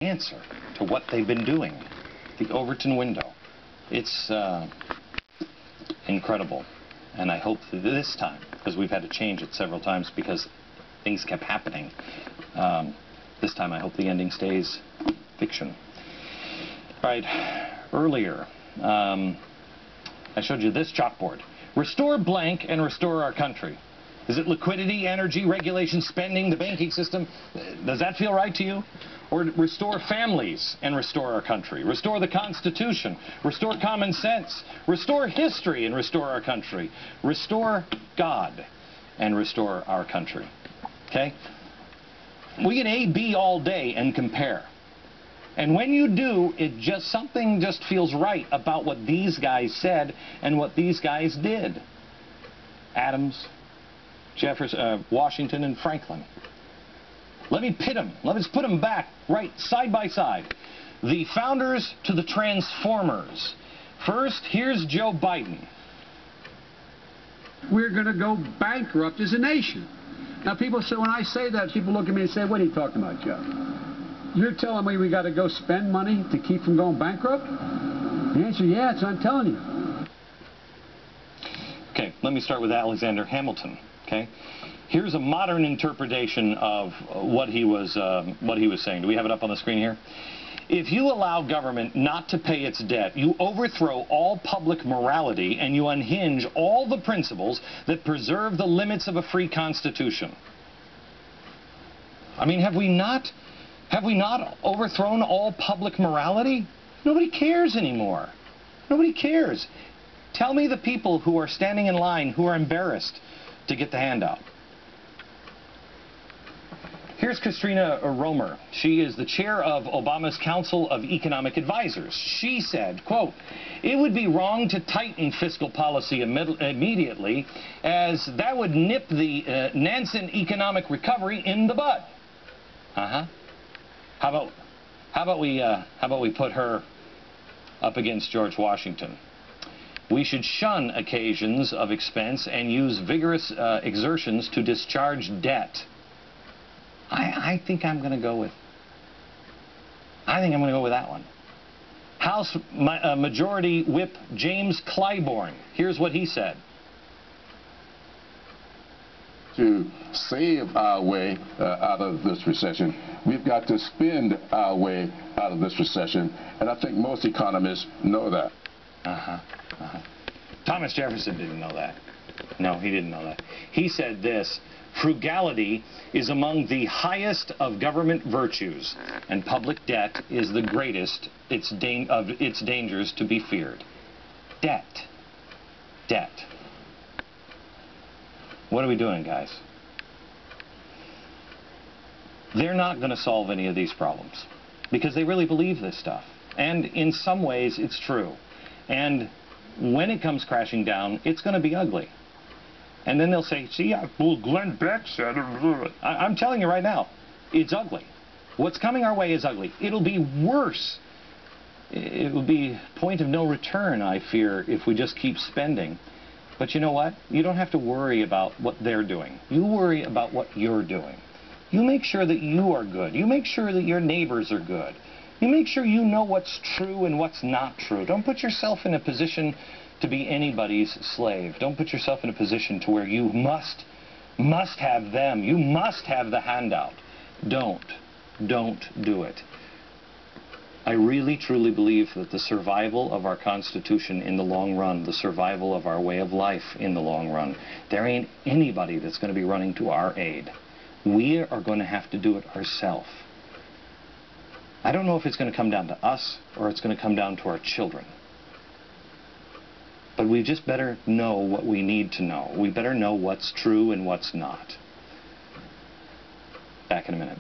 answer to what they've been doing. The Overton window. It's incredible. And I hope that this time, because we've had to change it several times because things kept happening, this time I hope the ending stays fiction. All right, earlier I showed you this chalkboard. Restore blank and restore our country. Is it liquidity, energy, regulation, spending, the banking system? Does that feel right to you? Or restore families and restore our country? Restore the Constitution. Restore common sense. Restore history and restore our country. Restore God and restore our country. Okay? We can A, B all day and compare. And when you do, something just feels right about what these guys said and what these guys did. Adams, Jefferson, Washington, and Franklin. Let me pit them. Let's put them back right side by side. The founders to the transformers. First, here's Joe Biden. We're going to go bankrupt as a nation. Now, people say, when I say that, people look at me and say, what are you talking about, Joe? You're telling me we got to go spend money to keep from going bankrupt? The answer, yeah, that's what I'm telling you. Okay, let me start with Alexander Hamilton. Okay, here's a modern interpretation of what he was saying. Do we have it up on the screen here? If you allow government not to pay its debt, you overthrow all public morality and you unhinge all the principles that preserve the limits of a free constitution. I mean, have we not overthrown all public morality? Nobody cares anymore. Nobody cares. Tell me the people who are standing in line who are embarrassed to get the handout. Here's Christina Romer. She is the chair of Obama's Council of Economic Advisors. She said, quote, "It would be wrong to tighten fiscal policy immediately, as that would nip the nascent economic recovery in the bud." How about we put her up against George Washington? We should shun occasions of expense and use vigorous exertions to discharge debt. I think I'm going to go with that one. House Majority Whip James Clyburn. Here's what he said. To save our way out of this recession, we've got to spend our way out of this recession, and I think most economists know that. Thomas Jefferson didn't know that. No, he didn't know that. He said this: frugality is among the highest of government virtues, and public debt is the greatest of its dangers to be feared. Debt. Debt. What are we doing, guys? They're not going to solve any of these problems because they really believe this stuff. And in some ways, it's true. And when it comes crashing down, it's going to be ugly. And then they'll say, see, well, Glenn Beck said... I'm telling you right now, it's ugly. What's coming our way is ugly. It'll be worse. It will be point of no return, I fear, if we just keep spending. But you know what? You don't have to worry about what they're doing. You worry about what you're doing. You make sure that you are good. You make sure that your neighbors are good. You make sure you know what's true and what's not true. Don't put yourself in a position to be anybody's slave. Don't put yourself in a position to where you must have them. You must have the handout. Don't do it. I really, truly believe that the survival of our Constitution in the long run, the survival of our way of life in the long run, there ain't anybody that's going to be running to our aid. We are going to have to do it ourselves. I don't know if it's going to come down to us or it's going to come down to our children. But we just better know what we need to know. We better know what's true and what's not. Back in a minute.